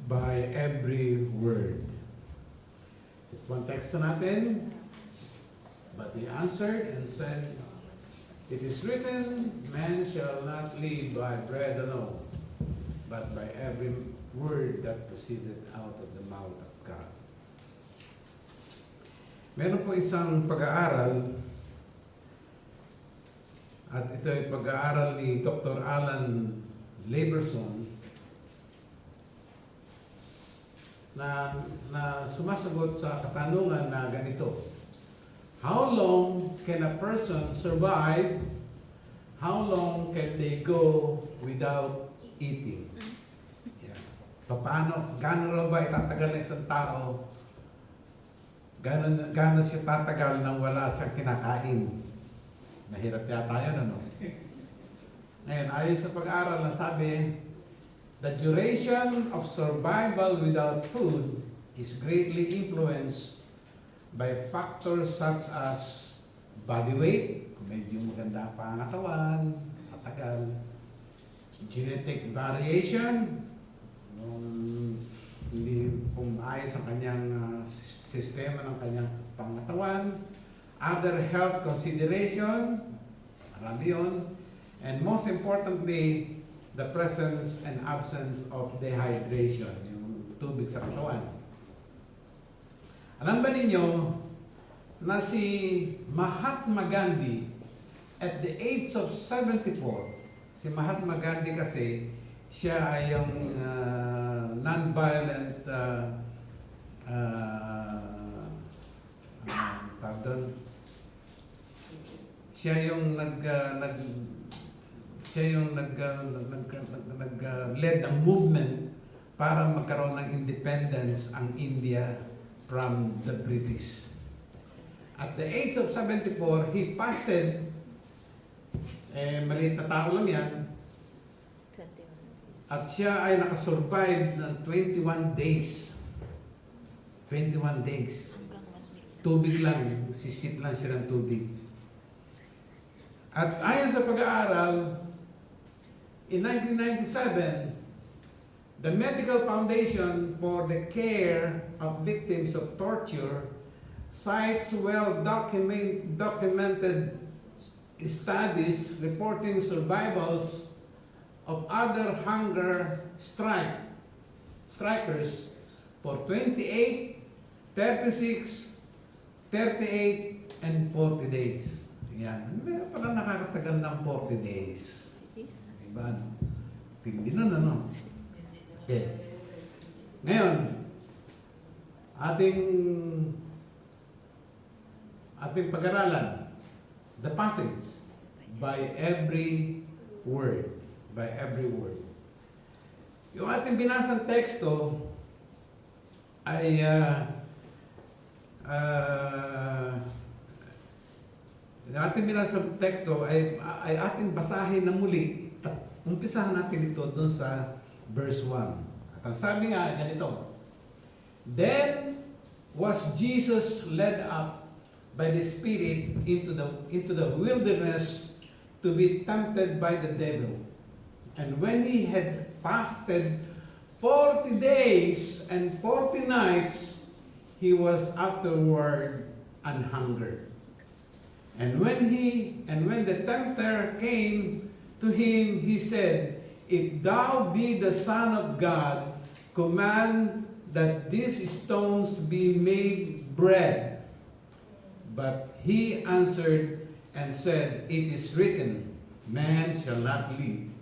by every word. One text natin. But he answered and said, it is written, man shall not live by bread alone, but by every word that proceeded out of the mouth of God. Meron po isang pag-aaral, at ito ay pag-aaral ni Dr. Alan Laverson, na sumasagot sa katanungan na ganito. How long can a person survive? How long can they go without eating? Yeah. Gano'n raw ba itatagal na isang tao? Gano'n siya tatagal nang wala siyang kinakain? Mahirap yata yun, ano? Ngayon, ayon sa pag-aaral na sabi, the duration of survival without food is greatly influenced by factors such as body weight, kung medyo maganda ang pangatawan, matagal, genetic variation, hindi pumayos ang kanyang sistema ng kanyang pangatawan, other health consideration, marami yun, and most importantly, the presence and absence of dehydration, yung tubig sa katawan. Alam ba ninyo na si Mahatma Gandhi at the age of 74, si Mahatma Gandhi kasi siya ay yung non-violent siya yung nag-led ang movement para magkaroon ng independence ang India from the British. At the age of 74, he fasted. Maliit na tao lang yan. At siya ay nakasurvive ng 21 days. 21 days. Tubig lang. Sisip lang siya ng tubig. At ayon sa pag-aaral, in 1997, the Medical Foundation for the Care of Victims of Torture cites well-documented studies reporting survivals of other hunger strikers for 28, 36, 38, and 40 days. Yan. Meron pala nakakatagal ng 40 days. Diba? Hindi nun, ano? Okay. Ngayon, ating pag-aralan, the passage, by every word. By every word. Yung ating binasang teksto ay yung ating binasang teksto ay ating basahin na muli. Umpisahan natin ito dun sa verse 1. At ang sabi nga ganito, then was Jesus led up by the Spirit into the wilderness to be tempted by the devil. And when he had fasted 40 days and 40 nights, he was afterward an hungered. And when the tempter came to him, he said, if thou be the Son of God, command that these stones be made bread. But he answered and said, it is written, man shall not live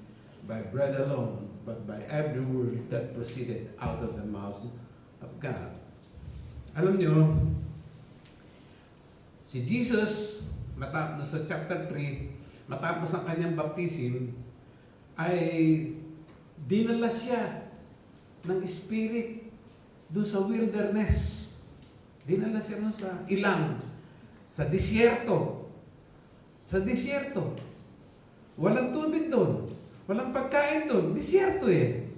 by bread alone, but by every word that proceeded out of the mouth of God. Alam nyo, si Jesus, matapos sa chapter 3, matapos ang kanyang baptism, ay dinala siya ng Spirit doon sa wilderness. Dinala siya doon sa ilang, sa disyerto. Sa disyerto. Walang tubig doon. Walang pagkain doon. Disyerto eh.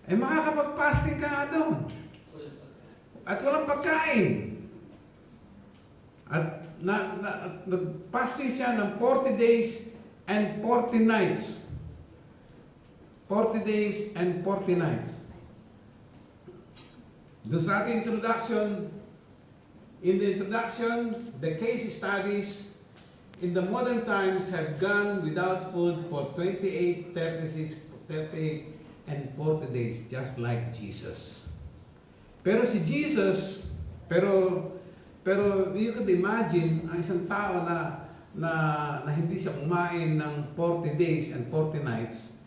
Eh makakapag-fasting ka nga doon. At walang pagkain. At nag-fasting siya ng 40 days and 40 nights. 40 days and 40 nights. Doon sa ating introduction, in the introduction, the case studies in the modern times have gone without food for 28, 36, 38, and 40 days, just like Jesus. Pero si Jesus, pero you could imagine ang isang tao na hindi siya kumain ng 40 days and 40 nights,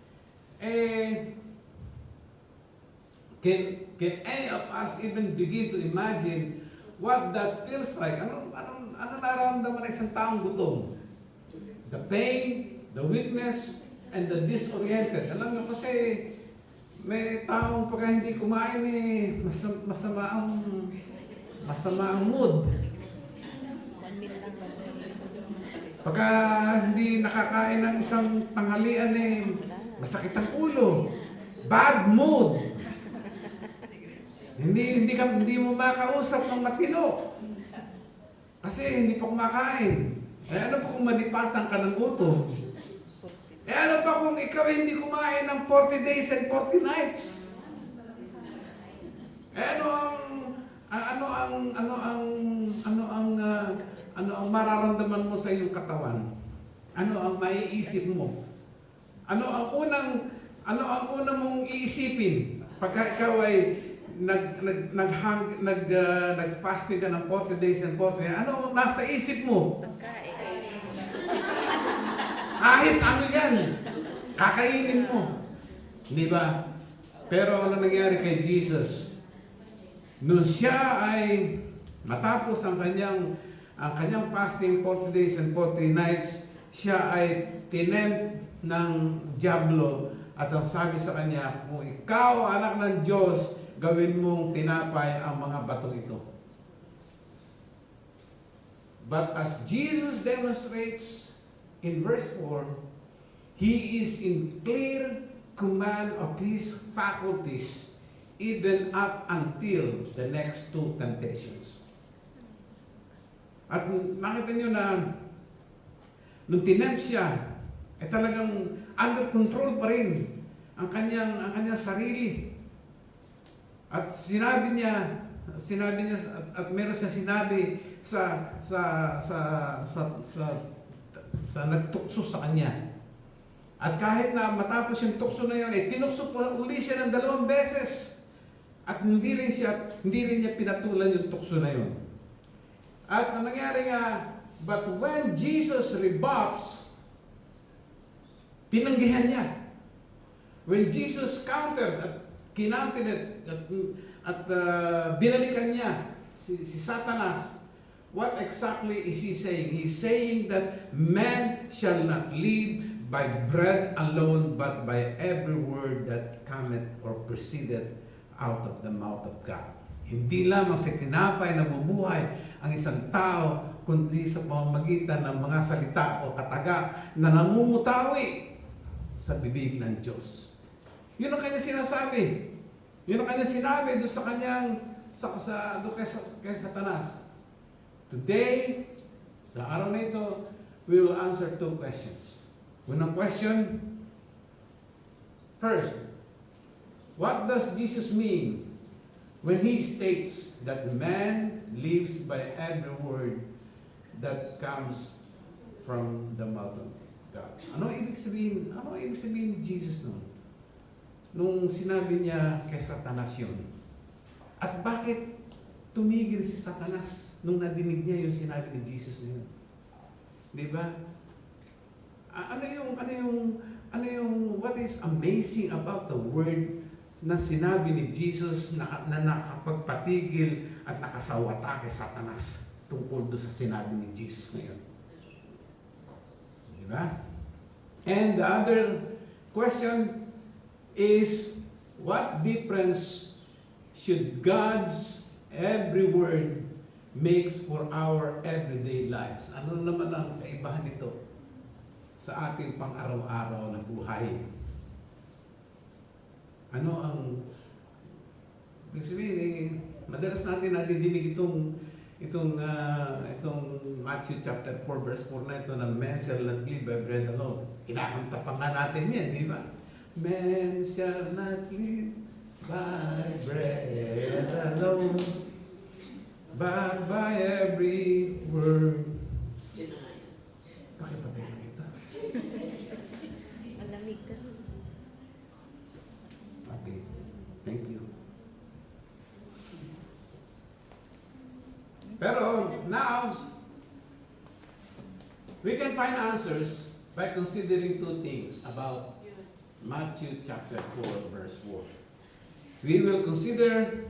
can any of us even begin to imagine what that feels like? Ano nararamdaman ng isang taong gutom? The pain, the weakness, and the disoriented. Alam nyo kasi, may taong pagka hindi kumain masama ang mood. Pagka hindi nakakain ng isang tanghalian masakit ang ulo. Bad mood. Hindi mo makausap ng matino. Kasi hindi pa kumakain. Ano pa kung malipasan ka ng gutom? Ano pa kung ikaw hindi kumain ng 40 days and 40 nights? Ano ang mararamdaman mo sa iyong katawan? Ano ang maiisip mo? Ano ang unang mong iisipin pagka ikaw ay nag-fasting ka ng 40 days and 40 nights? Ano ang nasa isip mo? Kahit ano yan, kakainin mo. Di ba? Pero ano nangyari kay Jesus? Nung siya ay matapos ang kanyang fasting 40 days and 40 nights, siya ay tinempt ng diablo at ang sabi sa kanya, kung ikaw anak ng Diyos, gawin mong tinapay ang mga bato ito. But as Jesus demonstrates in verse 4, He is in clear command of His faculties even up until the next two temptations. At makita nyo na nung tinempt siya, talagang under control pa rin ang kanyang sarili. At sinabi niya at meron siya sinabi sa nagtukso sa kanya. At kahit na matapos yung tukso na yun, tinukso pa uli siya ng 2 beses. At hindi rin niya pinatulan yung tukso na yun. At ang nangyari nga, but when Jesus rebuffs, tinanggihan niya. When Jesus counters at kinantin at binalikan niya si Satanas, what exactly is he saying? He's saying that man shall not live by bread alone, but by every word that cometh or proceedeth out of the mouth of God. Hindi lamang sa tinapay na bumuhay ang isang tao, kundi sa pamamagitan ng mga salita o kataga na namumutawi sa bibig ng Diyos. Yun ang kanya sinasabi. Yun ang kanya sinabi doon sa kanyang kay Satanas. Today, sa araw na ito, we will answer 2 questions. Unang question, first, what does Jesus mean when He states that man lives by every word that comes from the mouth of God? Ano ibig sabihin ni Jesus noon? Nung sinabi niya kay Satanas yun? At bakit tumigil si Satanas nung nadinig niya yung sinabi ni Jesus na yun? Di ba? What is amazing about the word na sinabi ni Jesus na nakapagpatigil at nakasawata kay Satanas tungkol doon sa sinabi ni Jesus na yun? Di ba? And the other question is, what difference should God's every word makes for our everyday lives? Ano naman ang kaibahan nito sa ating pang-araw-araw na buhay? Ano ang ibig sabihin, madalas natin nadidinig itong Matthew chapter 4 verse 4 na ito na men shall not live by bread alone. Kinakanta pa nga natin yan, di ba? Men shall not live by bread alone, but by every word. Bakit pa tayo nakita? Malamig ka. Okay, thank you. Pero now, we can find answers by considering two things about Matthew chapter 4, verse 4. We will consider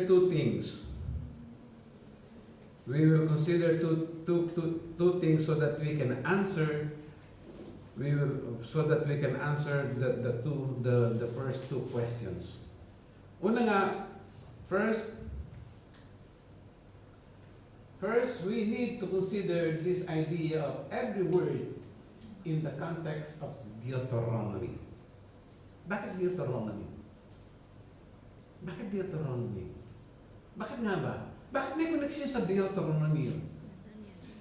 two things. We will consider two things so that we can answer. So that we can answer the first two questions. Una nga, first we need to consider this idea of every word in the context of Deuteronomy. Bakit Deuteronomy? Bakit Deuteronomy? Bakit nga ba? Bakit may connection sa Deuteronomy yun?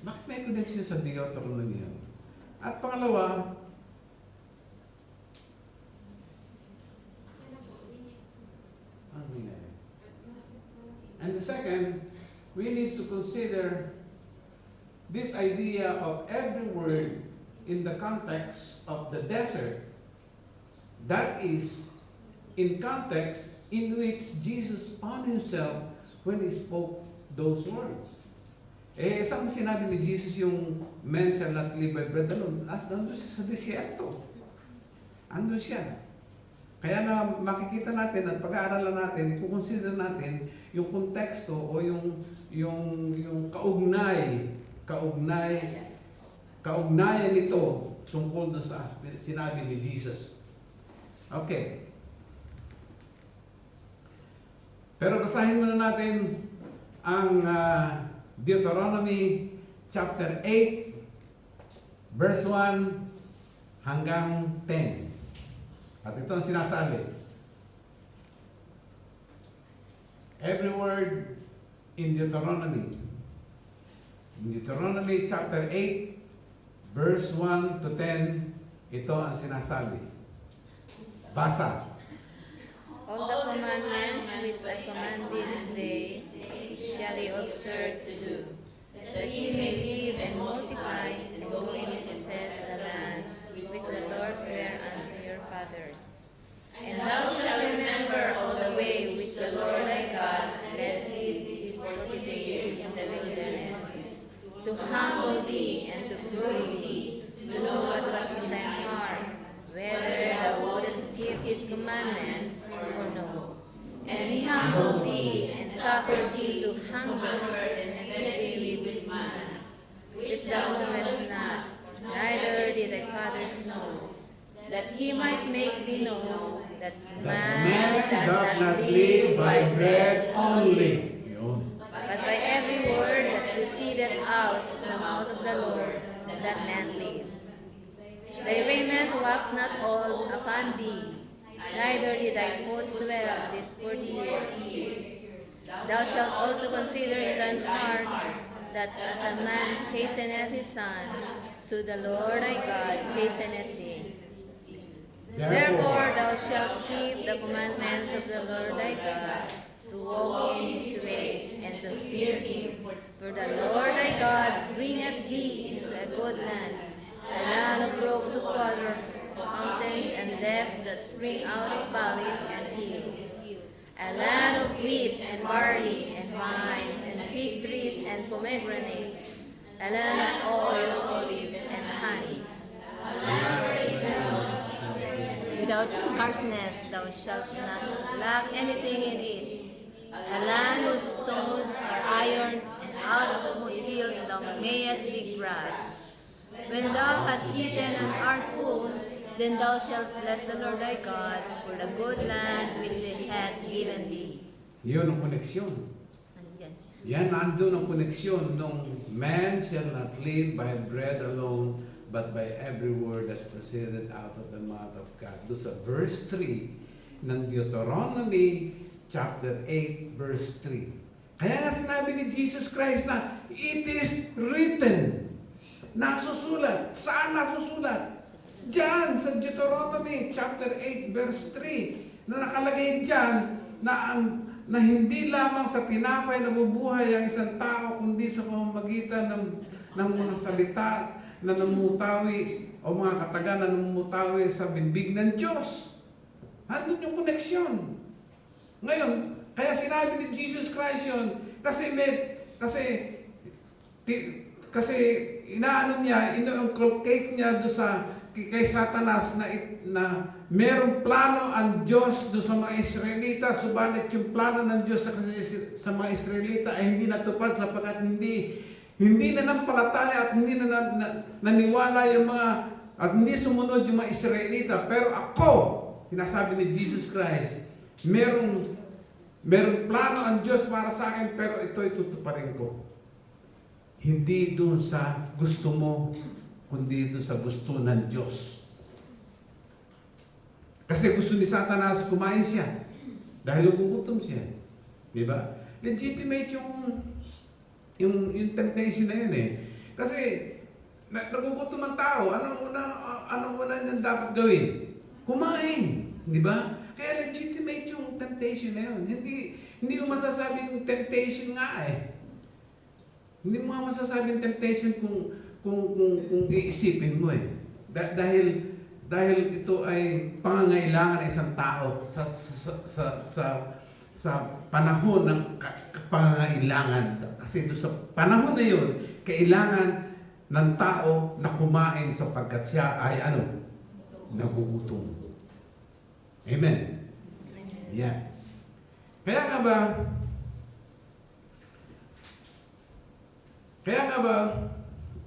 Bakit may connection sa Deuteronomy yun? At pangalawa, and the second, we need to consider this idea of every word in the context of the desert. That is, in context in which Jesus found himself when he spoke those words. Saan sinabi ni Jesus yung men shall not live by bread alone? Nandun siya sa desierto. Andun siya. Kaya na makikita natin at pag-aaralan natin, i-consider natin yung konteksto o yung kaugnayan nito tungkol dun sa sinabi ni Jesus. Okay. Pero basahin muna natin ang Deuteronomy chapter 8 verse 1 hanggang 10. At ito ang sinasabi. Every word in Deuteronomy. In Deuteronomy chapter 8 verse 1 to 10, ito ang sinasabi. Basa. All the commandments which I command thee this day shall ye observe to do, that ye may live and multiply, and go in and possess the land which the Lord sware unto your fathers. And thou shalt remember all the way which the Lord thy God led these 40 days in the wilderness, to humble thee and to prove thee, to know what was in thine heart, whether thou wouldest keep his commandments or no. And he humbled thee and suffered thee to hunger and fed thee with manna, which thou knowest not, neither did thy fathers know, that he might make thee know that man doth not live by bread only, but by every word that proceedeth out of the mouth of the Lord, that man live. Thy raiment wax not old upon thee, neither did thy coat swell these 40 years. Thou shalt also consider in thine heart that as a man chasteneth his son, so the Lord thy God chasteneth thee. Therefore thou shalt keep the commandments of the Lord thy God, to walk in his ways, and to fear him. For the Lord thy God bringeth thee into a good land, a land of brooks of water, mountains and depths that spring out of valleys and hills, a land of wheat and barley and vines and fig trees and pomegranates, a land of oil, olive and honey. Without scarceness thou shalt not lack anything in it, a land whose stones are iron, and out of whose hills thou mayest dig brass. When thou hast eaten and art full, then thou shalt bless the Lord thy God for the good land which he hath given thee. Yun ang koneksyon. Andyan siya. Yan, nandun ang koneksyon nung man shall not live by bread alone, but by every word that proceeded out of the mouth of God. Doon sa verse 3 ng Deuteronomy chapter 8 verse 3. Kaya nga sinabi ni Jesus Christ na it is written. Nasusulat. Saan nasusulat? Diyan sa Deuteronomy chapter 8 verse 3 na nakalagay diyan na hindi lamang sa tinapay nabubuhay ang isang tao kundi sa pamamagitan ng mga salita na namumutawi o mga kataga na namumutawi sa bibig ng Diyos. Andun yung koneksyon. Ngayon, kaya sinabi ni Jesus Christ yun kasi inaano niya, ino-inculcate niya do sa kay Satanas na merong plano ang Diyos do sa mga Israelita, subalit yung plano ng Diyos sa mga Israelita ay hindi natupad sapagkat hindi na nampalataya at hindi na naniwala yung mga at hindi sumunod yung mga Israelita. Pero ako, sinasabi ni Jesus Christ, merong plano ang Diyos para sa akin, pero ito'y tutuparin ko. Hindi doon sa gusto mo, kundi doon sa gusto ng Diyos. Kasi gusto ni Satanas kumain siya. Dahil nagugutom siya. Di ba? Legitimate yung temptation na yun eh. Kasi nagugutom ang tao. Anong una niyang dapat gawin? Kumain. Di ba? Kaya legitimate yung temptation na yun. Hindi mo masasabing temptation nga eh. Hindi mo masasabing temptation kung iisipin mo eh. Dahil ito ay pangangailangan ng isang tao sa panahon ng pangangailangan. Kasi doon sa panahon na yun, kailangan ng tao na kumain sapagkat siya ay nagugutom. Amen. Yeah. Kaya nga ba,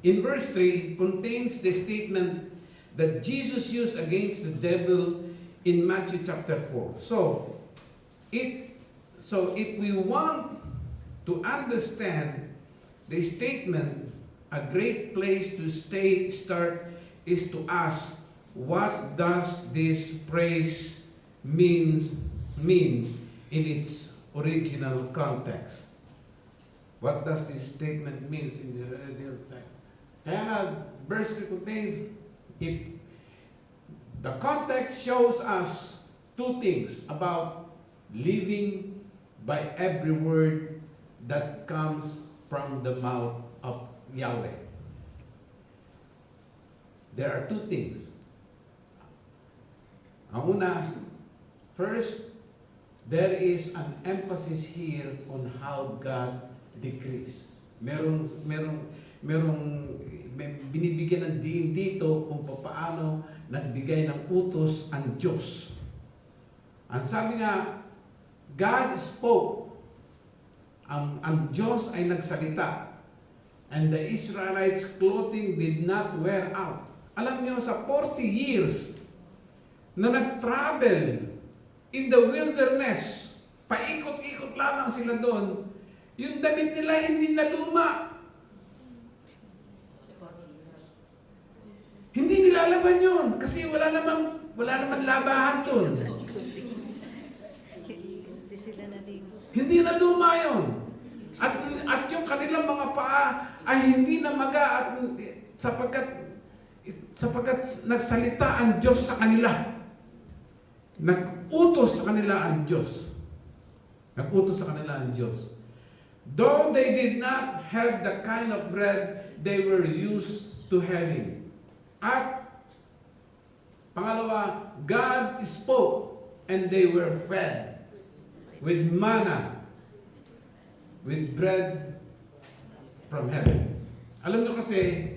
in verse 3 contains the statement that Jesus used against the devil in Matthew chapter 4. So if we want to understand the statement, a great place to start is to ask, what does this phrase mean in its original context? What does this statement mean in the original text? Kaya nga, verse contains it. The context shows us two things about living by every word that comes from the mouth of Yahweh. There are two things. Ang una, first, there is an emphasis here on how God decrees. May binibigyan ng diin dito kung paano nagbigay ng utos ang Diyos. Ang sabi nga, God spoke. Ang Diyos ay nagsalita. And the Israelites' clothing did not wear out. Alam niyo, sa 40 years na nag-travel in the wilderness, paikot-ikot lamang sila doon, yung damit nila hindi na luma. Hindi nilalaban yun kasi wala namang labahan doon. Hindi na luma yun. At yung kanilang mga paa ay hindi na maga at sapagkat nagsalita ang Diyos sa kanila. Nag-utos sa kanila ang Diyos. Nag-utos sa kanila ang Diyos. Though they did not have the kind of bread they were used to having. At pangalawa, God spoke and they were fed with manna, with bread from heaven. Alam nyo kasi,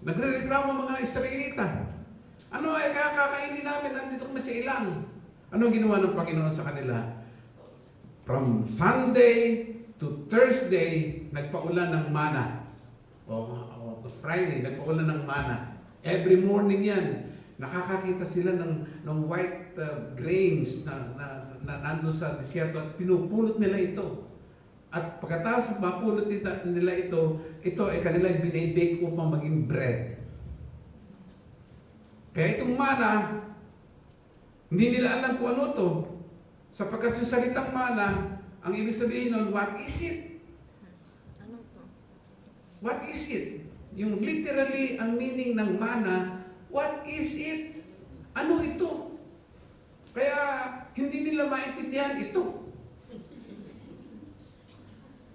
nagre-reklamo mga Israelita. Ano ay kakainin namin? Nandito kami sa ilang. Ano ang ginawa ng Panginoon sa kanila? From Sunday to Thursday, nagpaulan ng manna. O Friday, nagpaulan ng manna. Every morning yan, nakakakita sila ng white grains na nandun sa disyerto at pinupulot nila ito. At pagkatapos mapulot nila ito ay kanilang binibake upang maging bread. Kaya itong manna, hindi nila alam kung ano to. Sapagkat yung salitang manna, ang ibig sabihin nun, what is it? What is it? Yung literally, ang meaning ng manna What is it? Ano ito? Kaya hindi nila maintindihan ito.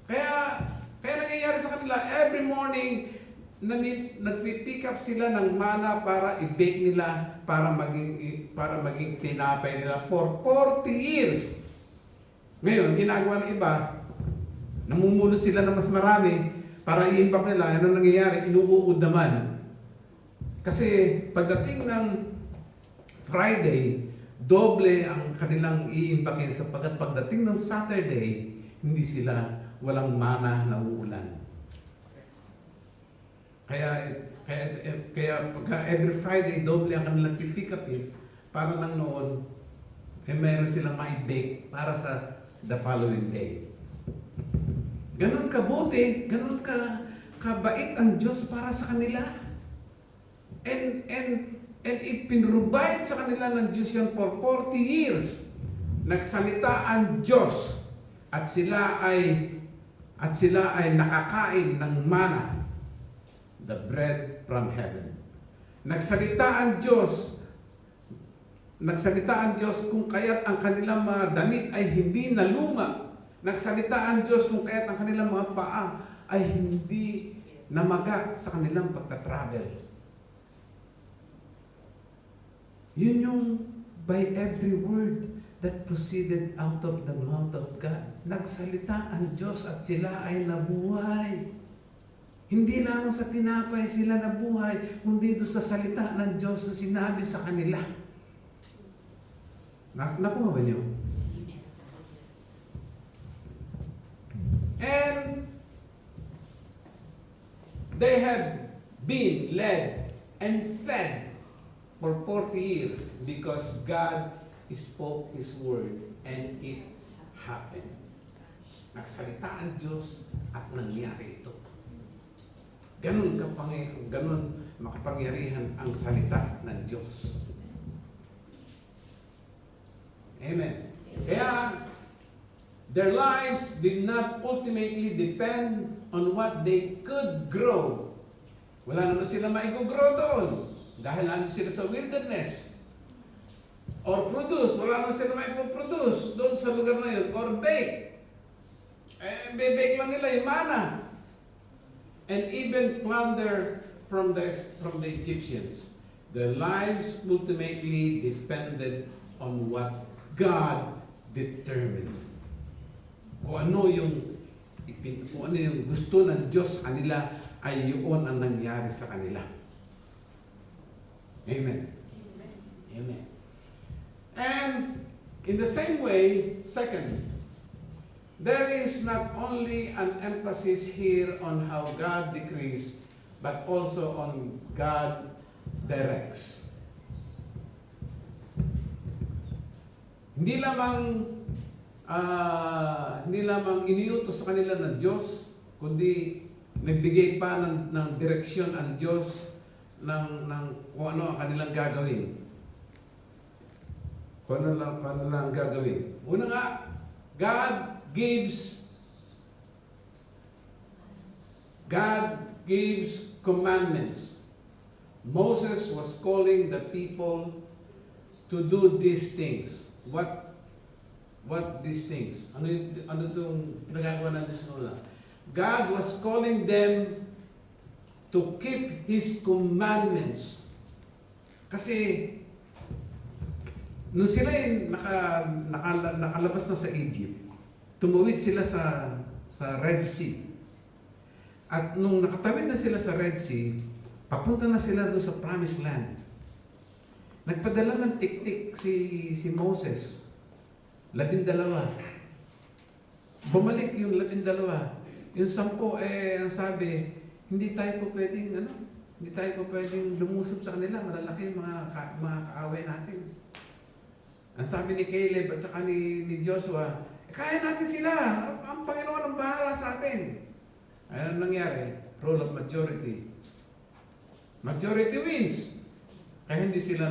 Kaya nangyayari sa kanila, every morning, nagpipick up sila ng mana para i-bake nila, para maging tinapay nila for 40 years. Ngayon, ginagawa ng iba, namumulot sila ng mas marami para i-impact nila. Ano nangyayari? Inuuod naman. Kasi pagdating ng Friday, doble ang kanilang i-impactin sapagkat pagdating ng Saturday, hindi sila walang mana na uulan. Kaya pagka every Friday, doble ang kanilang pick up para nang noon, mayroon silang ma-bake para sa the following day. Ganon kabuti, ganon kabait ang Diyos para sa kanila. And ipinrovide sa kanila ng Diyos yan for 40 years. Nagsalita ang Diyos at sila ay nakakain ng mana, the bread from heaven. Nagsalita ang Diyos kung kaya't ang kanilang mga damit ay hindi naluma. Nagsalita ang Diyos kung kaya't ang kanilang mga paa ay hindi namaga sa kanilang pagtatravel. Yun yung by every word that proceeded out of the mouth of God. Nagsalita ang Diyos at sila ay nabuhay. Hindi lamang sa tinapay sila nabuhay, kundi doon sa salita ng Diyos na sinabi sa kanila. Nakuha ba niyo? And they have been led and fed for 40 years because God spoke His word and it happened. Nagsalita ang Diyos at nangyari ito. Ganun makapangyarihan ang salita ng Diyos. Amen. Kaya, their lives did not ultimately depend on what they could grow. Wala naman sila maiko-grow doon. Dahil nandun sila sa wilderness. Or produce. Wala naman sila maiko-produce doon sa lugar na yun. Or bake. Bake lang nila yung mana. And even plunder from the Egyptians. Their lives ultimately depended on what God determined. Kung ano yung gusto ng Diyos sa kanila, ay yun ang nangyari sa kanila. Amen. Amen. And in the same way, second, there is not only an emphasis here on how God decrees, but also on God directs. Hindi lamang iniutos sa kanila ng Diyos, kundi nagbigay pa ng direksyon ang Diyos ng kung ano ang kanilang gagawin. Kung ano lang gagawin. Una nga, God gives commandments. Moses was calling the people to do these things. What these things? Ano itong pinagagawa ng Diyos nila? God was calling them to keep His commandments. Kasi nung sila nakalabas na sa Egypt, tumawid sila sa Red Sea. At nung nakatawid na sila sa Red Sea, papunta na sila doon sa Promised Land. Nagpadala ng tiktik si Moses. 12. Bumalik yung 12. Yung 10, ang sabi, hindi tayo po pwedeng lumusob sa kanila. Malalaki yung mga kaaway natin. Ang sabi ni Caleb at saka ni Joshua, kaya natin sila. Ang Panginoon ang bahala sa atin. Ano nangyari? Rule of majority. Majority wins. Kaya hindi sila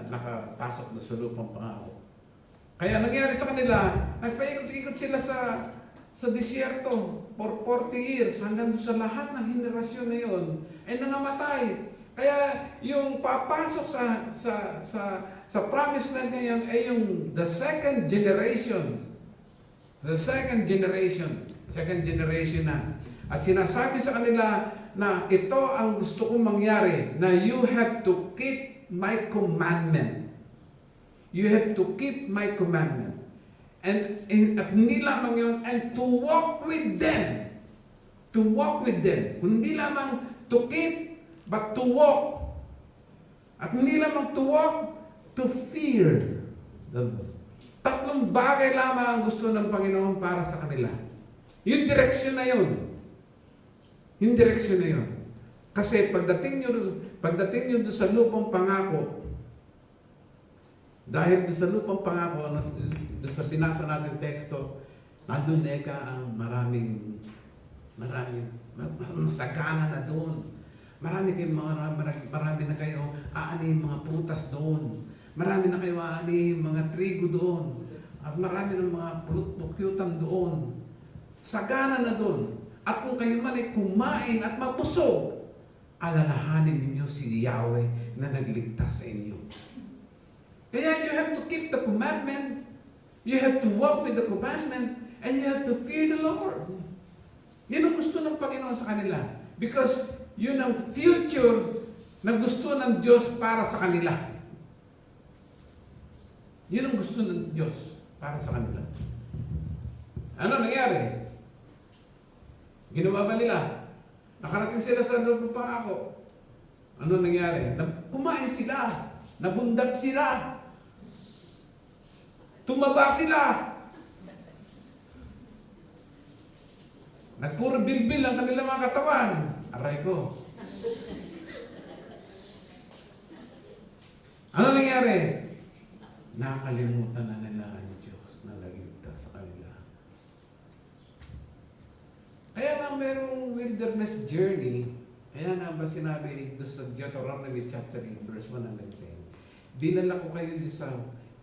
nakapasok na sa lupang pangako. Kaya nangyari sa kanila, nagpaikot-ikot sila sa disyerto for 40 years hanggang sa lahat ng henerasyon na yun ay nangamatay. Kaya yung papasok sa promised land ngayon ay yung the second generation. The second generation. Second generation na. At sinasabi sa kanila na ito ang gusto kong mangyari, na you have to keep my commandment. You have to keep my commandment. At hindi lamang yun, and to walk with them. To walk with them. Hindi lamang to keep, but to walk. At hindi lamang to walk, to fear the Lord. Tatlong bagay lamang ang gusto ng Panginoon para sa kanila. Yung direksyon na yun. Yung direksyon na yun. Kasi pagdating nyo doon sa lupang pangako, dahil doon sa lupang pangako, doon sa binasa natin teksto, nandun ang maraming masagana na doon. Marami na kayo aani mga prutas doon. Marami na kayo aani mga trigo doon. At marami ng mga pukyutan doon. Sagana na doon. At kung kayo man ay kumain at mapusog, alalahanin ninyo si Yahweh na nagligtas sa inyo. Kaya you have to keep the commandment, you have to walk with the commandment, and you have to fear the Lord. Yan ang gusto ng Panginoon sa kanila. Because yun ang future na gusto ng Diyos para sa kanila. Yun ang gusto ng Diyos para sa kanila. Ano nangyari? Ginawa ba nila? Nakarating sila sa loob ng pangako. Ano nangyari? Kumain sila. Nabundag sila. Tumaba sila. Nagpuro bilbil ang kanilang mga katawan. Aray ko. Ano nangyari? Nakalimutan na nila ang Diyos na nagligtas sa kanila. Kaya nga mayroong wilderness journey, kaya nga ba sinabi doon sa Deuteronomy chapter 8, verse 1 hanggang 10, dinala ko kayo sa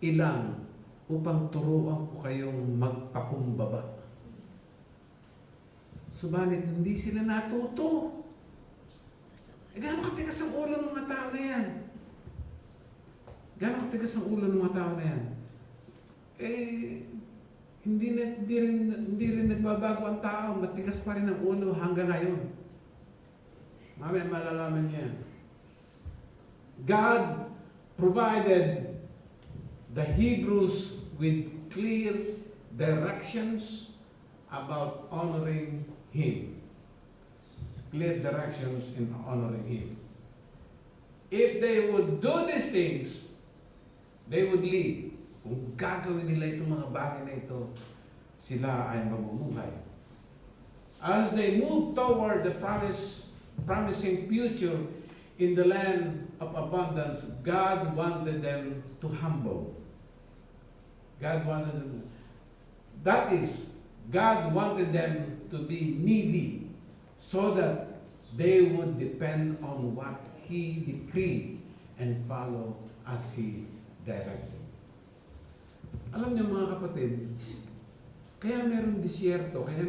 ilang upang turuan ko kayong magpakumbaba. Subalit hindi sila natuto. Gano'ng katigas ang ulo ng mga tao na yan? Gano'ng katigas ang ulo ng mga tao na yan? Hindi rin nagbabago ang tao, matigas pa rin ang ulo hanggang ngayon. Mamaya malalaman niya. God provided the Hebrews with clear directions about honoring Him. Clear directions in honoring Him. If they would do these things, they would lead. Kung gagawin nila itong mga bagay na ito, sila ay mamumuhay. As they move toward the promising future in the land of abundance, God wanted them to humble. God wanted them. That is, God wanted them to be needy so that they would depend on what He decreed and follow as He directed. Alam niyo mga kapatid, kaya merong disyerto, kaya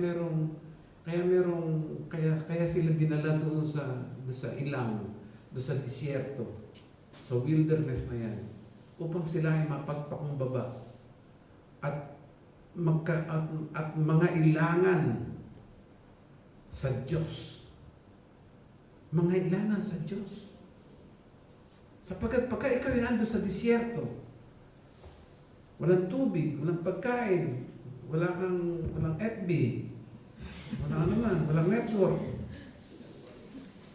sila dinala doon sa ilang, doon sa disyerto, sa wilderness na yan, upang sila ay mapagpakumbaba at mga ilangan sa Diyos. Mga ilangan sa Diyos. Sapagkat pagka ikaw ay nandun sa disyerto, walang tubig, walang pagkain, walang FB, walang network,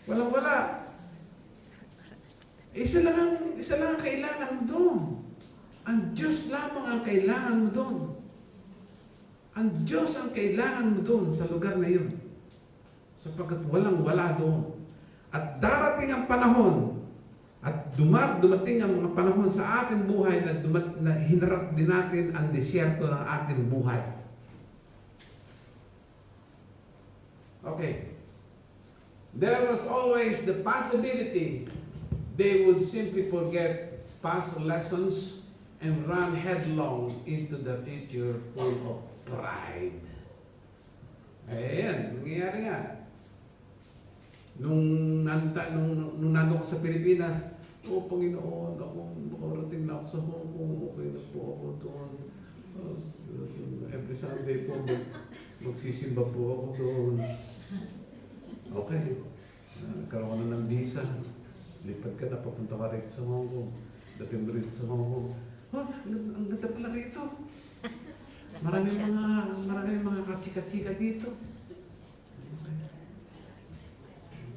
wala. Isa lang ang kailangan mo doon. Ang Diyos lamang ang kailangan mo doon. Ang Diyos ang kailangan mo doon sa lugar na yun. Sapagkat wala doon. At darating ang panahon, at dumating ang mga panahon sa ating buhay na hinarap din natin ang disyerto ng ating buhay. Okay. There was always the possibility they would simply forget past lessons and run headlong into the future full of pride. Ayan, nangyayari nga. Nung nandun ko sa Pilipinas, Panginoon, ako makarating na ako sa Hong Kong, okay na po ako doon. Every Sunday po, magsisimba po ako doon. Okay. Nagkaroon na ng visa. Lipad ka na, papunta ka rito sa Hong Kong. Dating mo rito sa Hong Kong. Ang ganda pala rito. Maraming mga katsika-tsika dito.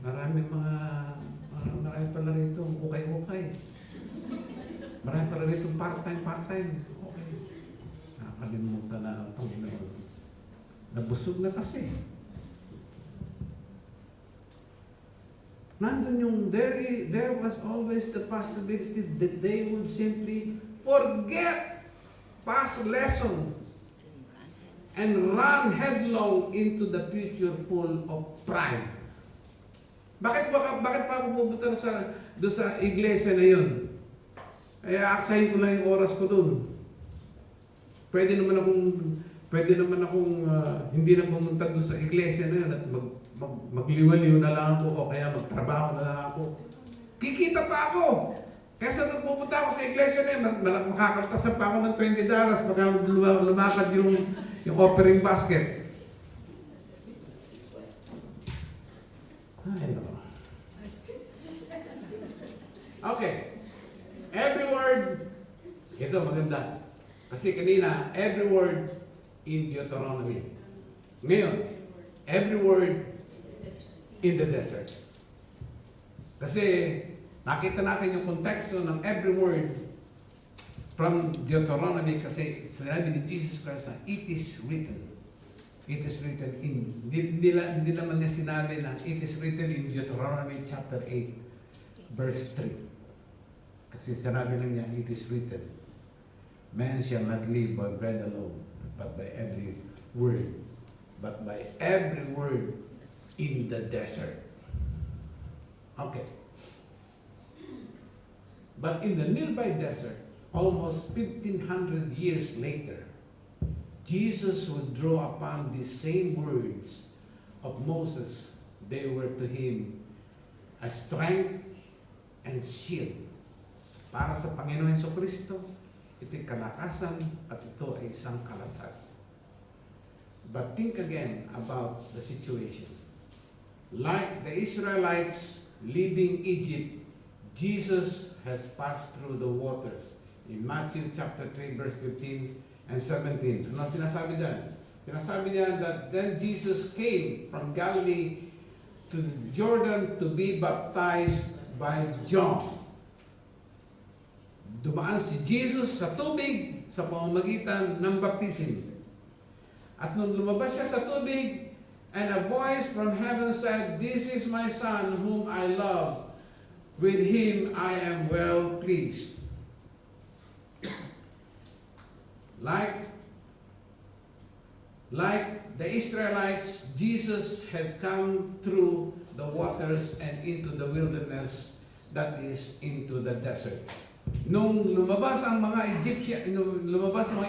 Marami pala rito ukay-ukay. Marami pala rito part-time. Okay. Nakakalimutan na ang Panginoon. Nabusog na kasi. Nandun yung there was always the possibility that they would simply forget past lessons and run headlong into the future full of pride. Bakit pa ako pupunta doon sa iglesia na yun? Kaya aksahin ko lang yung oras ko doon. Pwede naman akong hindi na pumunta doon sa iglesia na yun at magliwaliw na lang ako o kaya magtrabaho na lang ako. Kikita pa ako! Kaya nung pupunta ako sa iglesia na yun, makakaltasan pa ako ng $20 pagka lumakad yung offering basket. Ay, no. Okay. Every word, ito maganda. Kasi kanina, every word in Deuteronomy. Ngayon, every word in the desert. Kasi nakita natin yung konteksto ng every word from Deuteronomy kasi sinabi ni Jesus Christ na it is written. It is written in, hindi naman niya sinabi na it is written in Deuteronomy chapter 8, verse 3. Kasi sinabi lang niya, it is written, man shall not live by bread alone, but by every word in the desert. Okay. But in the nearby desert, almost 1,500 years later, Jesus would draw upon these same words of Moses. They were to him a strength and shield. Para sa Panginoon Jesucristo, ito'y kalakasan at ito ay isang kalasag. But think again about the situation. Like the Israelites leaving Egypt, Jesus has passed through the waters. In Matthew chapter 3, verse 15 and 17. Ano sinasabi dyan? Sinasabi niya that then Jesus came from Galilee to Jordan to be baptized by John. Dumaan si Jesus sa tubig sa pamamagitan ng baptism. At nung lumabas siya sa tubig, and a voice from heaven said, "This is my Son whom I love. With him I am well pleased." Like the Israelites, Jesus had come through the waters and into the wilderness, that is, into the desert. Nung lumabas ang mga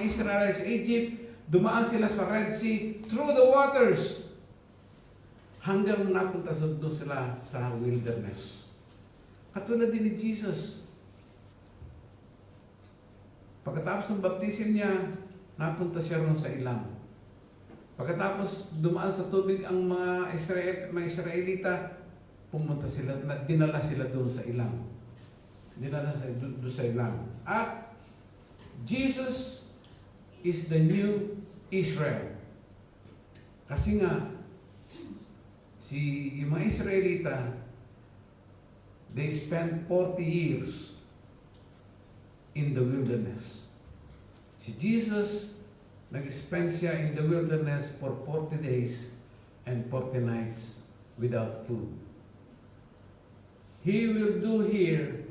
Israelites sa Egypt, dumaan sila sa Red Sea through the waters hanggang napunta doon sila sa wilderness. Katulad din ni Jesus. Pagkatapos ng baptism niya, napunta siya ron sa ilang. Pagkatapos dumaan sa tubig ang mga Israelita, pumunta sila, dinala sila doon sa ilang. Dinala sila doon sa ilang. At Jesus is the new Israel. Kasi nga, yung mga Israelita, they spent 40 years in the wilderness. Si Jesus, nag-spend siya in the wilderness for 40 days and 40 nights without food. He will do here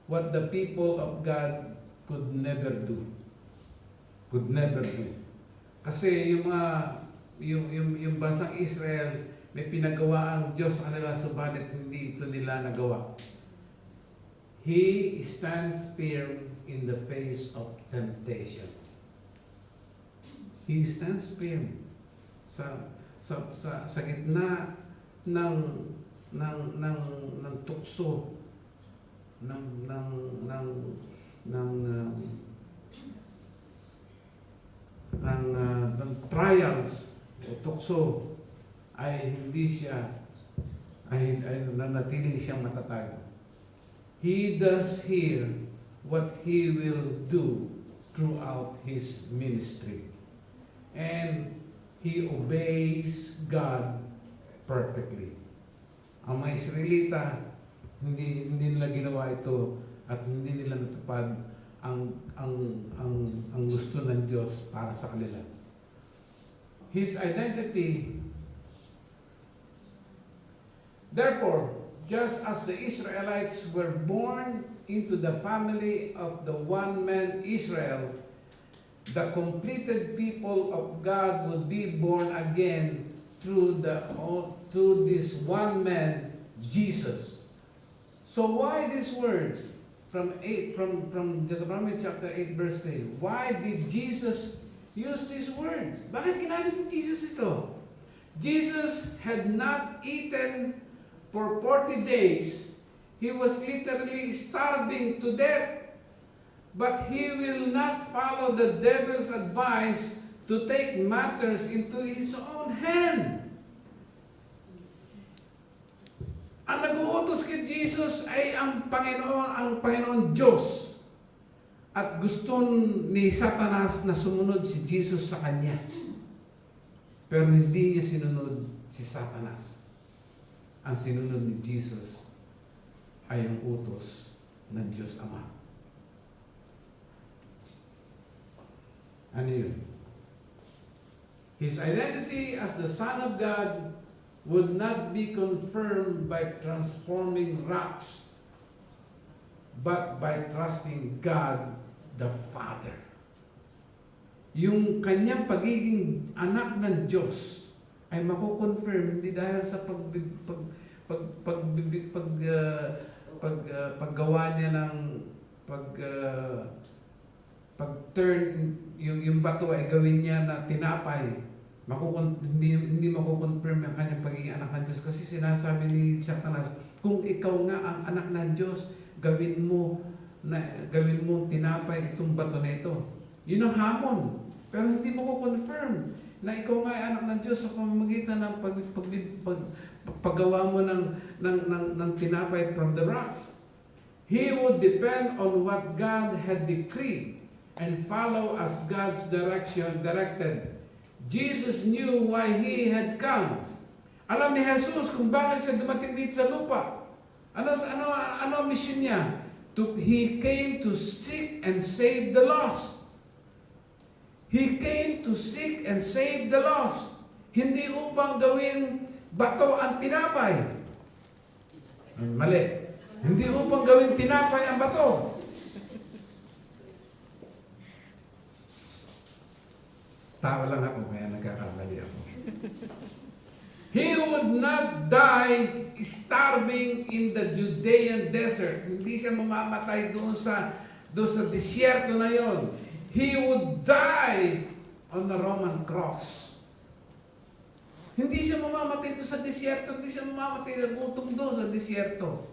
what the people of God could never do. Could never do. Kasi yung bansang Israel, may pinagawa ang Diyos sa kanila, subalit hindi ito nila nagawa. He stands firm in the face of temptation. He stands firm. sa gitna ng ng tukso ng trials o tukso ay hindi siya ay nanatili siyang matatag. He does here what he will do throughout his ministry. And he obeys God perfectly. Ang mga Israelita, hindi nila ginawa ito at hindi nila natupad ang gusto ng Diyos para sa kanila. His identity, therefore, just as the Israelites were born into the family of the one man Israel, the completed people of God would be born again through this one man, Jesus. So why these words from Deuteronomy chapter 8 verse 3? Why did Jesus use these words? Bakit ginamit ni Jesus ito? Jesus had not eaten for 40 days. He was literally starving to death. But he will not follow the devil's advice to take matters into his own hand. Ang nag-uutos kay Jesus ay ang Panginoon Diyos. At gusto ni Satanas na sumunod si Jesus sa kanya. Pero hindi niya sinunod si Satanas. Ang sinunod ni Jesus ay ang utos ng Diyos Ama. Ano yun? His identity as the Son of God would not be confirmed by transforming rocks, but by trusting God the Father. Yung kanyang pagiging anak ng Diyos ay makukonfirm hindi dahil sa paggawa niya ng pag-turn yung bato ay gawin niya na tinapay. Hindi makukonfirm ang kanyang pagiging anak ng Diyos kasi sinasabi ni Satanas, kung ikaw nga ang anak ng Diyos, gawin mo tinapay itong bato na ito. Yun ang hamon. Pero hindi makukonfirm na ikaw nga ay anak ng Diyos sa pamamagitan ng paggawa mo ng tinapay from the rocks. He would depend on what God had decreed and follow as God's directed. Jesus knew why He had come. Alam ni Jesus kung bakit siya dumating dito sa lupa. Ano ang mission niya? He came to seek and save the lost. He came to seek and save the lost. Hindi upang gawin bato ang tinapay. Mali. Hindi upang gawin tinapay ang bato. Tao lang ako, kaya nagkakamali ako. He would not die starving in the Judean desert. Hindi siya mamamatay doon sa disyerto na yon. He would die on the Roman cross. Hindi siya mamamatay doon sa disyerto, hindi siya mamamatay na gutom doon sa disyerto.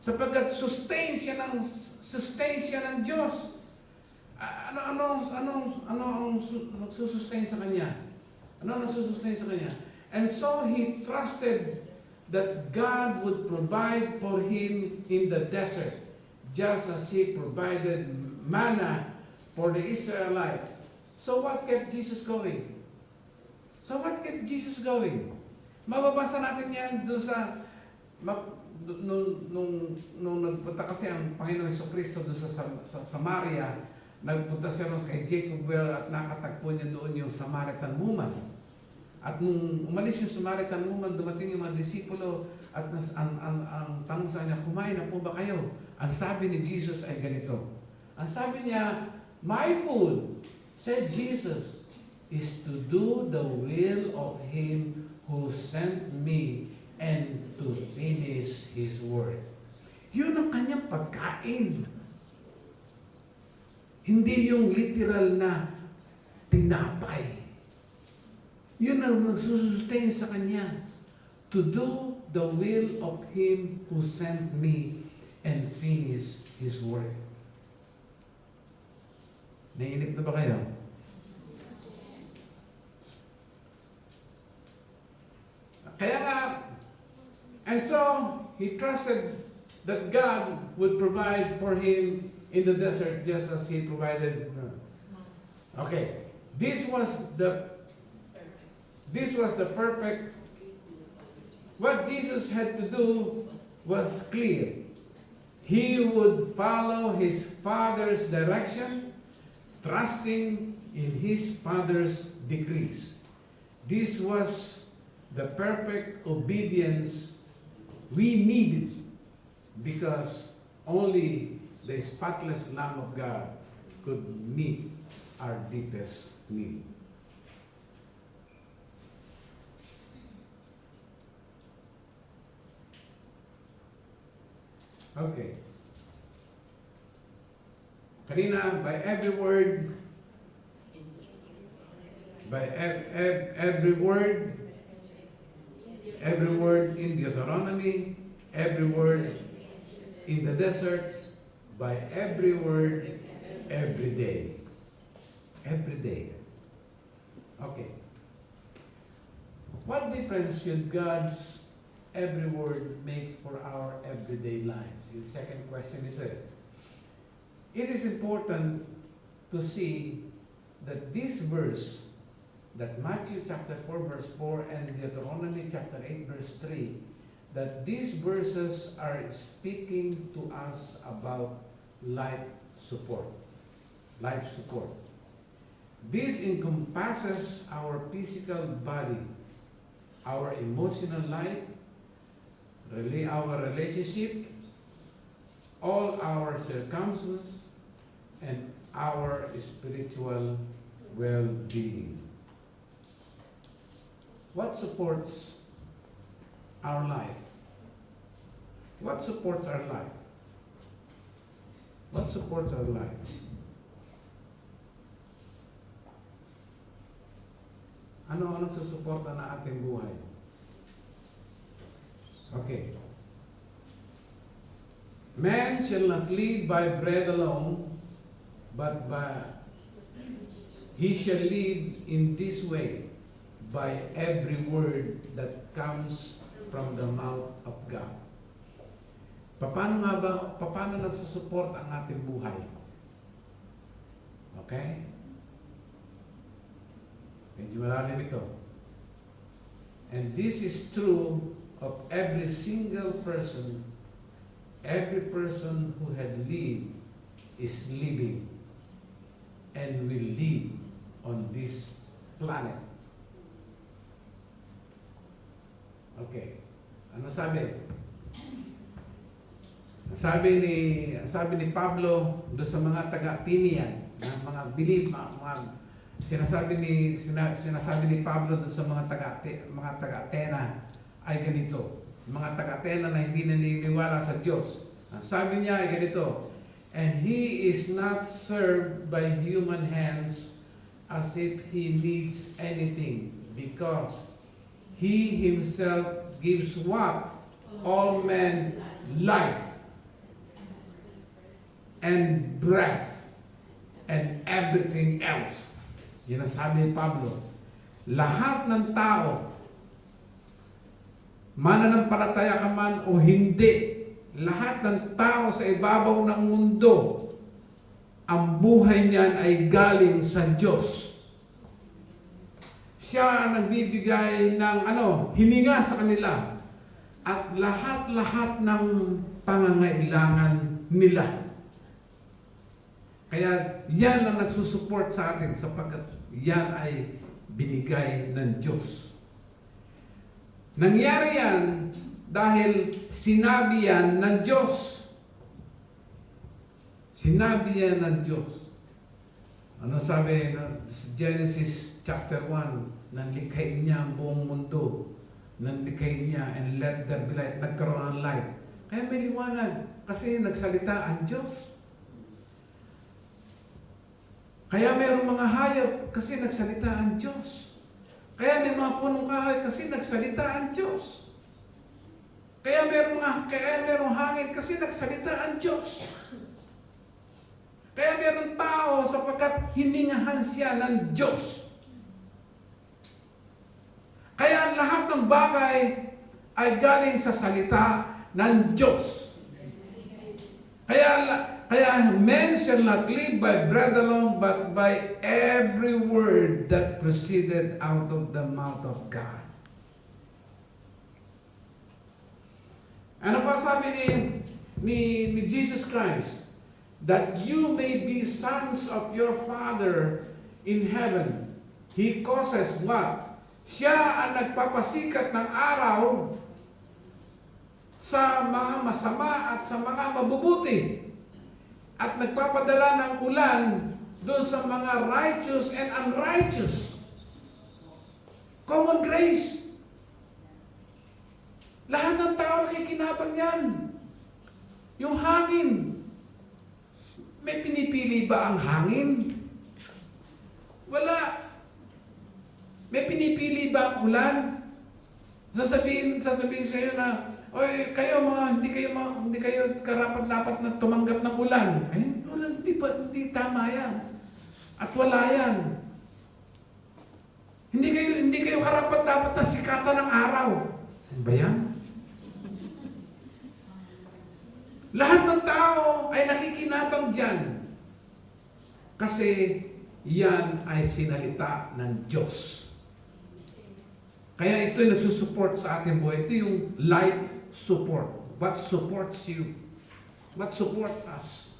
Sapagkat sustain siya ng Diyos. Ano ang sustain sa kanya? Ano ang sustain sa kanya? And so he trusted that God would provide for him in the desert, just as He provided manna for the Israelites. So what kept Jesus going? Mababasa natin yan doon sa nung nagpunta kasi ang Panginoon Jesucristo doon sa Samaria. Nagpunta siya kay Jacob Well at nakatagpo niya doon yung Samaritan woman. At nung umalis yung Samaritan woman, dumating yung mga disipulo at ang tanong sa kanya, kumain na po ba kayo? Ang sabi ni Jesus ay ganito. Ang sabi niya, my food, said Jesus, is to do the will of Him who sent me and to finish His work. Yun ang kanyang pagkain. Hindi yung literal na tinapay. Yun ang nagsusustain sa kanya to do the will of Him who sent me and finish His work. Naiinip na ba kayo? Kaya nga, and so, he trusted that God would provide for him in the desert just as He provided. Okay, this was the perfect. What Jesus had to do was clear. He would follow His Father's direction, trusting in His Father's decrees. This was the perfect obedience we needed, because only the spotless Lamb of God could meet our deepest need. Okay. Kanina, by every word in Deuteronomy, every word in the desert, by every word, every day. Every day. Okay. What difference should God's every word make for our everyday lives? The second question is it. It is important to see that this verse, that Matthew chapter 4 verse 4 and Deuteronomy chapter 8 verse 3, that these verses are speaking to us about life support. Life support. This encompasses our physical body, our emotional life, our relationship, all our circumstances, and our spiritual well-being. What supports our life? What supports our life? What supports our life? Ano susuporta na ating buhay? Okay. Man shall not live by bread alone, but he shall live in this way, by every word that comes from the mouth of God. Paano nagsusupport ang ating buhay? Okay? Medyo malalim ito. And this is true of every single person. Every person who had lived is living and will live on this planet. Okay. Ano sabi? Sabi ni Pablo doon sa mga taga-Athenian, mga sinasabi ni Pablo doon sa mga taga-Athena ay ganito. Mga taga-Athena na hindi naniniwala sa Diyos. Ang sabi niya ay ganito, and He is not served by human hands as if He needs anything, because He Himself gives what? All men life and breath and everything else. Yan ang sabi ni Pablo. Lahat ng tao, mananampalataya ka man o hindi, lahat ng tao sa ibabaw ng mundo, ang buhay niyan ay galing sa Diyos. Siya ang nagbibigay ng hininga sa kanila at lahat-lahat ng pangangailangan nila. Kaya yan ang nagsusupport sa atin sapagkat yan ay binigay ng Diyos. Nangyari yan dahil sinabi yan ng Diyos. Sinabi yan ng Diyos. Ano sabi sa Genesis chapter 1, nanlikhain niya ang buong mundo. Nanlikhain niya and let there be light. Nagkaroon ng light. Kaya may liwanag kasi nagsalita ang Diyos. Kaya mayroong mga hayop kasi nagsalita ang Diyos. Kaya may yung mga punong kahoy kasi nagsalita ang Diyos. Kaya merong hangin kasi nagsalita ang Diyos. Kaya merong tao sapagkat hiningahan siya ng Diyos. Kaya lahat ng bagay ay galing sa salita ng Diyos. Kaya men shall not live by bread alone, but by every word that proceeded out of the mouth of God. Ano pa sabi ni Jesus Christ? That you may be sons of your Father in heaven. He causes what? Siya ang nagpapasikat ng araw sa mga masama at sa mga mabubuti. At nagpapadala ng ulan doon sa mga righteous and unrighteous. Common grace. Lahat ng tao nakikinabang yan. Yung hangin. May pinipili ba ang hangin? Wala. May pinipili ba ang ulan? Sasabihin sa iyo na, oy, kayo hindi kayo karapat-dapat na tumanggap ng ulan. Ay, ulan, hindi tama yan. At wala yan. Hindi kayo karapat-dapat na sikatan ng araw. Ano ba yan? Lahat ng tao ay nakikinabang dyan. Kasi yan ay sinalita ng Diyos. Kaya ito ay nagsusupport sa ating buhay. Ito yung life support. What supports you? What support us?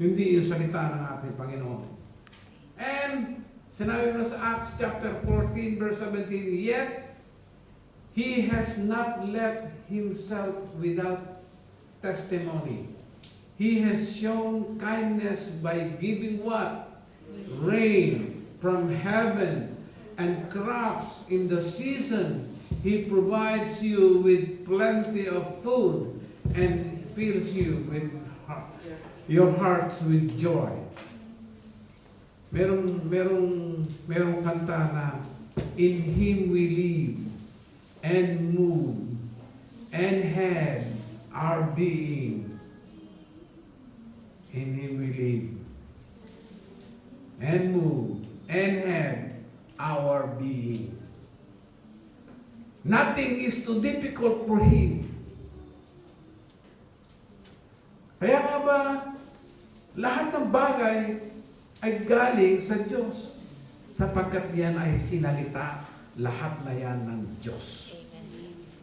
Hindi yung salita ng ating Panginoon. And sinabi mo sa Acts chapter 14 verse 17, yet He has not left Himself without testimony. He has shown kindness by giving what? Rain from heaven and crops in the season. He provides you with plenty of food and fills you with your hearts with joy. Merong kanta na, in Him we live and move and have our being. In Him we live and move and have our being. Nothing is too difficult for Him. Kaya nga ba, lahat ng bagay ay galing sa Diyos. Sapagkat yan ay sinalita, lahat na yan ng Diyos.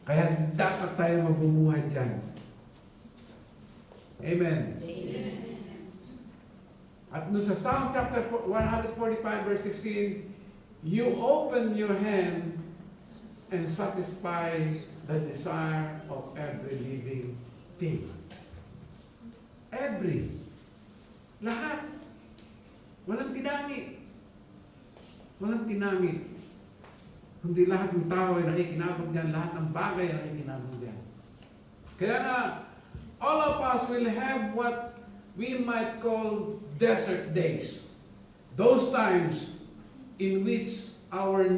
Kaya dapat tayo magbumuhay dyan. Amen. Amen. At no sa Psalm chapter 145 verse 16, you open your hand and satisfy the desire of every living thing. Every. Lahat. Walang tinangi. Walang tinangi. Kundi lahat ng tao ay nakikinabang dyan, lahat ng bagay ay nakikinabang dyan. Kaya nga, all of us will have what we might call desert days. Those times in which our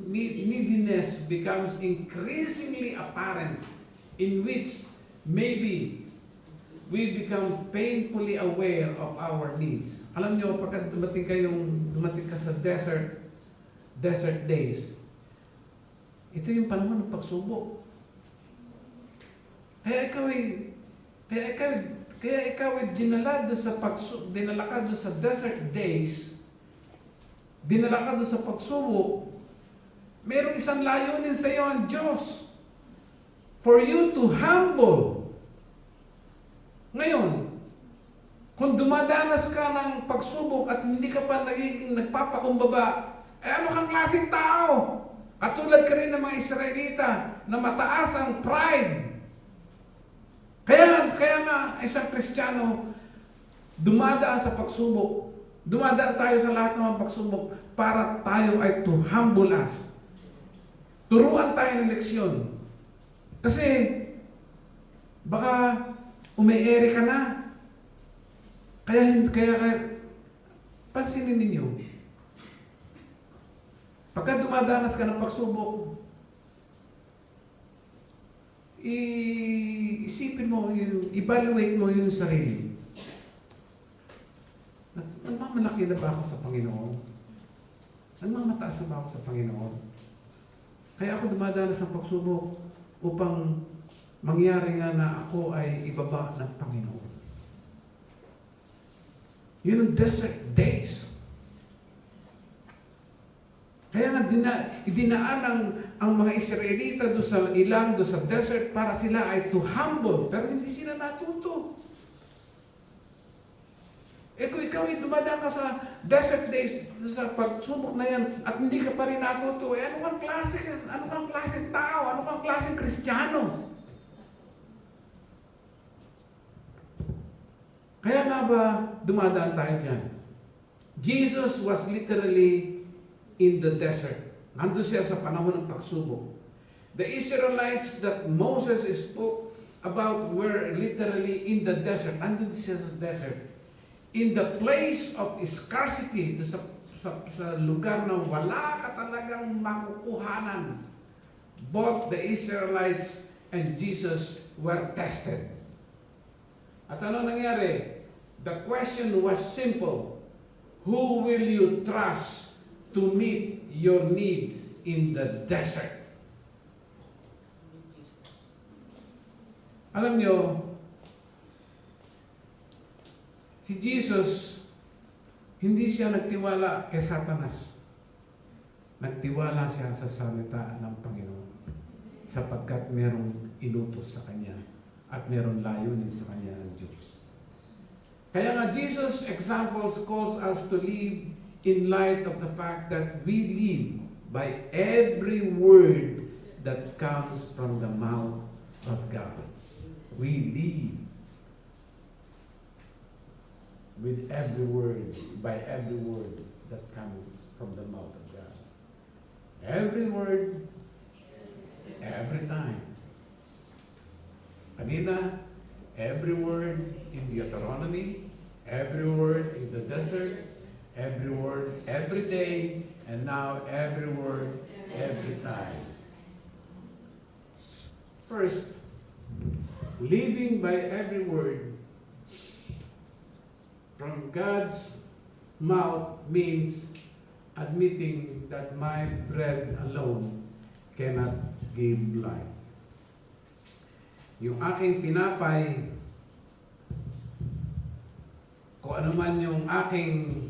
neediness becomes increasingly apparent, in which maybe we become painfully aware of our needs. Alam nyo, pagka dumating ka sa desert days, ito yung panahon ng pagsubok. Kaya ikaw ay dinala ka doon sa desert days, dinala ka doon sa pagsubok, mayroong isang layunin sa iyo ang Diyos. For you to humble. Ngayon, kung dumadanas ka ng pagsubok at hindi ka pa nagpapakumbaba, ano kang klaseng tao? Katulad ka rin ng mga Israelita na mataas ang pride. Kaya nga, isang Kristiyano, dumadaan sa pagsubok. Dumadaan tayo sa lahat ng mga pagsubok para tayo ay to humble us. Turuan tayo ng leksyon. Kasi, baka umiere ka na. Kaya pansinin ninyo. Pagka dumadanas ka ng pagsubok, isipin mo, evaluate mo yung sarili. Nagmamalaki na ba ako sa Panginoon? Nagmamataas na ba ako sa Panginoon? Kaya ako dumadanas ng pagsubok upang mangyari nga na ako ay ibaba ng Panginoon. Yun ang desert days. Kaya nga idinaan ang mga Israelita doon sa ilang, doon sa desert para sila ay to humble. Pero hindi sila natuto. Kung ikaw ay dumadaan ka sa desert days, sa pagsubok na yan, at hindi ka pa rin natuto, ano kang klaseng tao, ano kang klaseng Kristiyano? Kaya nga ba dumadaan tayo dyan? Jesus was literally in the desert. Nandun siya sa panahon ng pagsubok. The Israelites that Moses spoke about were literally in the desert. Nandun siya sa desert. In the place of scarcity, sa lugar na wala ka talagang makukuhanan. Both the Israelites and Jesus were tested. At ano nangyari? The question was simple. Who will you trust to meet your needs in the desert? Alam nyo, si Jesus, hindi siya nagtiwala kay Satanas. Nagtiwala siya sa salita ng Panginoon sapagkat merong inutos sa Kanya at merong layunin sa Kanya ng Diyos. Kaya nga Jesus' examples calls us to live in light of the fact that we live by every word that comes from the mouth of God. We live with every word, by every word that comes from the mouth of God. Every word, every time. Kanina, every word in Deuteronomy, every word in the desert, every word every day, and now every word every time. First, living by every word from God's mouth means admitting that my bread alone cannot give life. Yung aking tinapay, kung ano man yung aking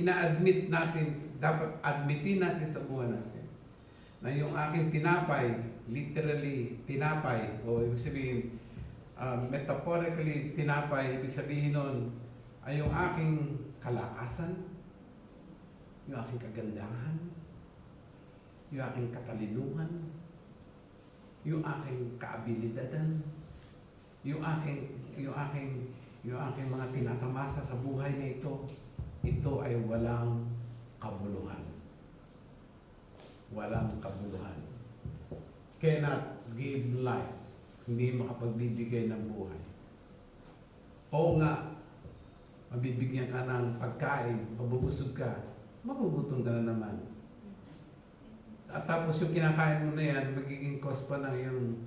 ina-admit natin, dapat admitin natin sa buhay natin, na yung aking tinapay, literally tinapay, o ibig sabihin, metaphorically tinapay, ibig sabihin nun, ay yung aking kalakasan, yung aking kagandahan, yung aking katalinuhan, yung aking kaabilidadan, yung aking mga tinatamasa sa buhay na ito ay walang kabuluhan. Walang kabuluhan. Cannot give life. Hindi makapagbibigay ng buhay. Oo nga, mabibigyan ka ng pagkain, mabubusog ka, magugutom ka na naman. At tapos yung kinakain mo na yan, magiging cause pa ng yung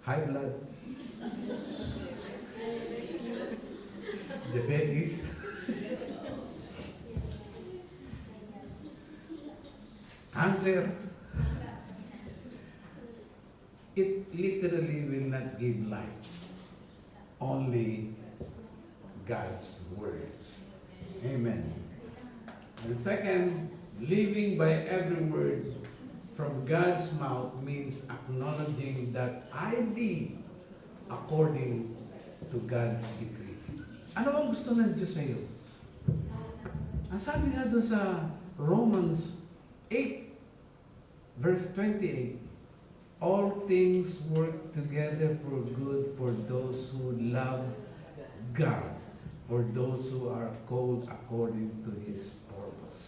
high blood, diabetes, cancer. It literally will not give life. Only God's word. Amen. And second, living by every word from God's mouth means acknowledging that I live according to God's decree. Ano ang gusto ng Diyos sa iyo? Ang sabi nga doon sa Romans 8, verse 28, all things work together for good for those who love God, for those who are called according to His purpose.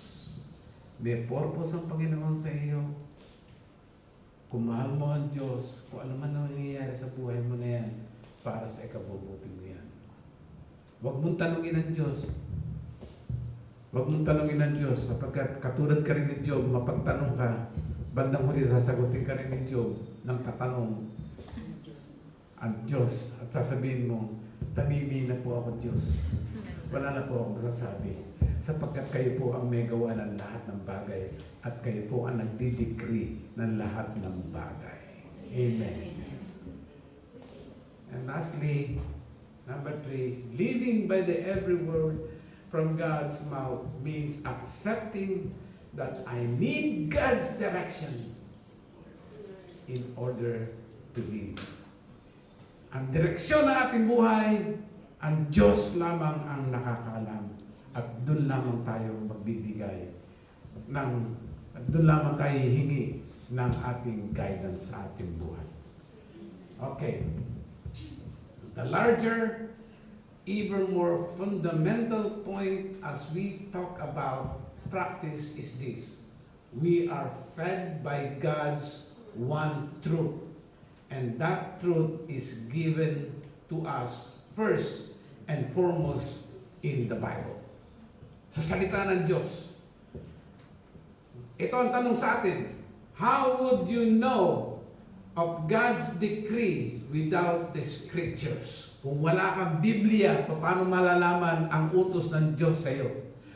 May purpose ang Panginoon sa iyo. Kung mahal mo ang Diyos, kung ano man ang nangyayari sa buhay mo na yan, para sa ikabubuti mo yan. Huwag mong tanungin ang Diyos, Huwag mong tanongin ng Diyos sapagkat katulad ka rin ni Job, mapagtanong ka, bandang huli sasagutin ka rin ni Job ng katanong ang Diyos at sasabihin mo, tamimi na po ako Diyos. Wala na po akong masasabi sapagkat kayo po ang may gawa ng lahat ng bagay at kayo po ang nagdi-decree ng lahat ng bagay. Amen. And lastly, number 3, living by the every word from God's mouth means accepting that I need God's direction in order to live. Ang direksyon ng ating buhay, ang Diyos lamang ang nakakaalam at doon lamang tayo magbibigay doon lamang tayo hihingi ng ating guidance sa ating buhay. Okay. The larger, even more fundamental point as we talk about practice is this. We are fed by God's one truth. And that truth is given to us first and foremost in the Bible. Sa salita ng Diyos. Ito ang tanong sa atin. How would you know of God's decree without the scriptures? Kung wala kang Biblia, paano malalaman ang utos ng Diyos sa iyo?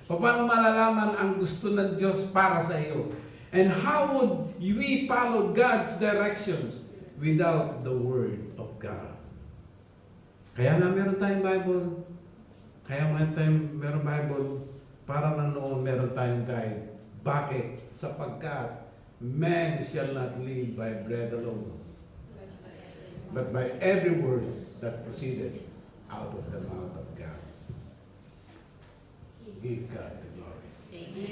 Paano malalaman ang gusto ng Diyos para sa iyo? And how would we follow God's directions without the Word of God? Kaya nga meron tayong Bible. Kaya meron Bible para na noon meron tayong guide. Bakit? Sapagkat man shall not live by bread alone, but by every word that proceeded out of the mouth of God. Give God